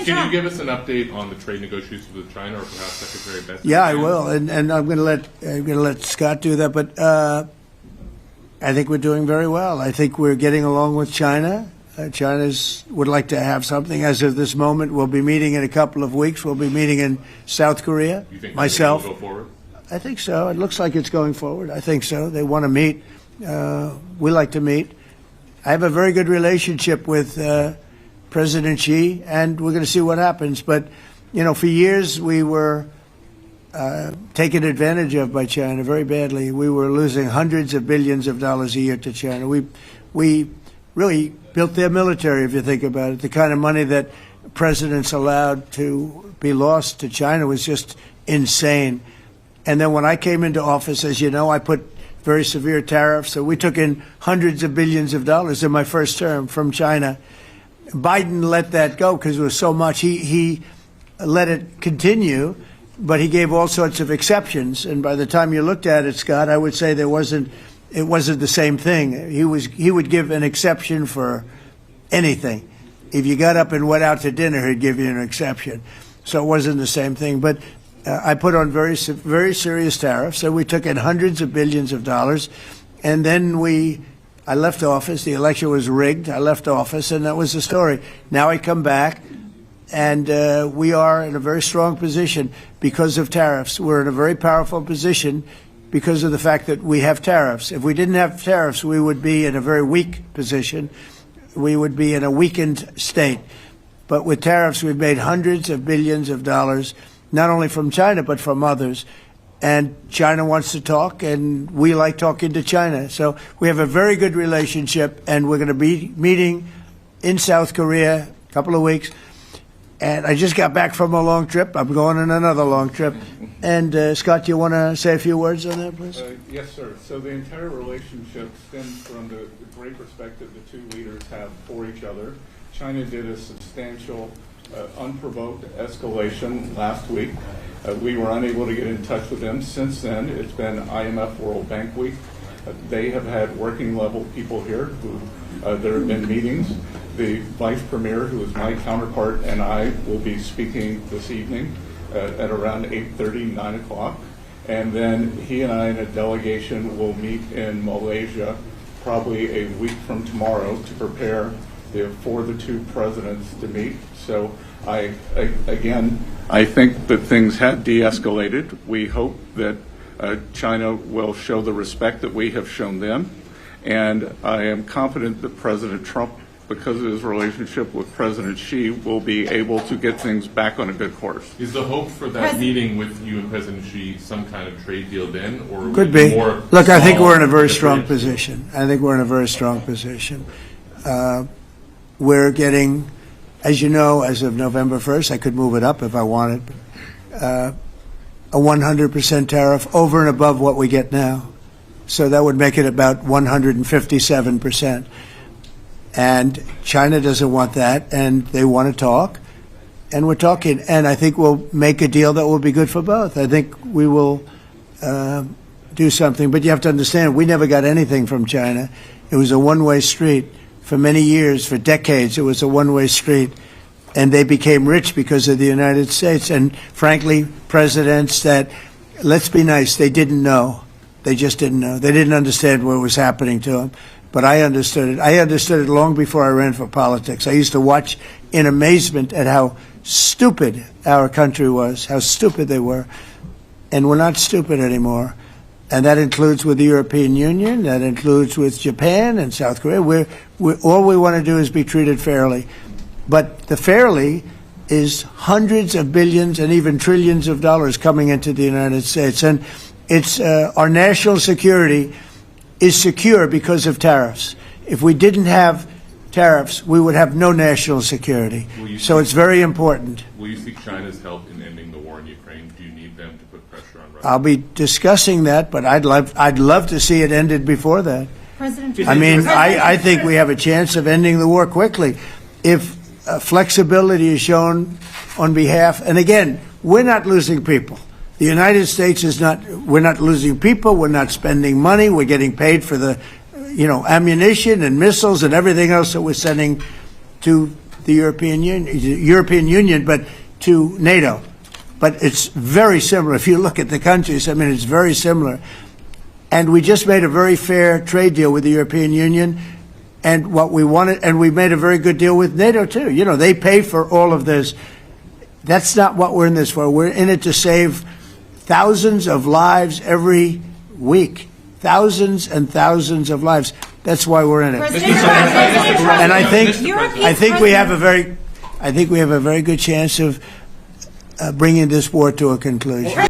Can you give us an update on the trade negotiations with China, or perhaps Secretary Bessent? Yeah, I will, and I'm going to let Scott do that. But I think we're doing very well. I think we're getting along with China. China would like to have something. As of this moment, we'll be meeting in a couple of weeks. We'll be meeting in South Korea. You think myself will go forward? I think so. It looks like it's going forward. I think so. They want to meet. We like to meet. I have a very good relationship with President Xi, and we're going to see what happens. But, you know, for years we were taken advantage of by China very badly. We were losing hundreds of billions of dollars a year to China. We really built their military, if you think about it. The kind of money that presidents allowed to be lost to China was just insane. And then when I came into office, as you know, I put very severe tariffs. So we took in hundreds of billions of dollars in my first term from China. Biden let that go because it was so much. He let it continue, but he gave all sorts of exceptions. And by the time you looked at it, Scott, I would say it wasn't the same thing. He would give an exception for anything. If you got up and went out to dinner, he'd give you an exception. So it wasn't the same thing. But I put on very serious tariffs. So we took in hundreds of billions of dollars, and then I left office. The election was rigged. I left office, and that was the story. Now I come back, and we are in a very strong position because of tariffs. We're in a very powerful position because of the fact that we have tariffs. If we didn't have tariffs, we would be in a very weak position. We would be in a weakened state. But with tariffs, we've made hundreds of billions of dollars, not only from China, but from others. And China wants to talk, and we like talking to China. So we have a very good relationship, and we're going to be meeting in South Korea a couple of weeks. And I just got back from a long trip. I'm going on another long trip. And, Scott, do you want to say a few words on that, please? Yes, sir. So the entire relationship stems from the great respect that the two leaders have for each other. China did a substantial unprovoked escalation last week. We were unable to get in touch with them. Since then, it's been IMF World Bank Week. They have had working level people here who there have been meetings. The Vice Premier, who is my counterpart, and I will be speaking this evening at around 8:30, 9 o'clock. And then he and I and a delegation will meet in Malaysia probably a week from tomorrow to prepare for the two presidents to meet. So I think that things have de-escalated. We hope that China will show the respect that we have shown them. And I am confident that President Trump, because of his relationship with President Xi, will be able to get things back on a good course. Is the hope for that meeting with you and President Xi some kind of trade deal then? Or could be. Look, I think we're in a very strong position. I think we're in a very strong position. We're getting, as you know, as of November 1st, I could move it up if I wanted, a 100% tariff over and above what we get now. So that would make it about 157%. And China doesn't want that, and they want to talk, and we're talking. And I think we'll make a deal that will be good for both. I think we will do something. But you have to understand, we never got anything from China. It was a one-way street. For many years, for decades, it was a one-way street. And they became rich because of the United States. And frankly, presidents that, let's be nice, they didn't know. They just didn't know. They didn't understand what was happening to them. But I understood it. I understood it long before I ran for politics. I used to watch in amazement at how stupid our country was, how stupid they were. And we're not stupid anymore. And that includes with the European Union. That includes with Japan and South Korea. All we want to do is be treated fairly. But the fairly is hundreds of billions and even trillions of dollars coming into the United States. And it's our national security is secure because of tariffs. If we didn't have tariffs, we would have no national security. So it's very important. Will you seek China's help in ending the war in Ukraine? Do you need them to put pressure on Russia? I'll be discussing that, but I'd love to see it ended before that. I think we have a chance of ending the war quickly if flexibility is shown on behalf. And again, we're not losing people. The United States is not. We're not losing people. We're not spending money. We're getting paid for the, ammunition and missiles and everything else that we're sending to the European Union, but to NATO. But it's very similar. If you look at the countries, I mean, it's very similar. And we just made a very fair trade deal with the European Union, and what we wanted, and we made a very good deal with NATO too. You know, they pay for all of this. That's not what we're in this for. We're in it to save thousands of lives every week. Thousands and thousands of lives. That's why we're in it. And I think we have a very good chance of bringing this war to a conclusion.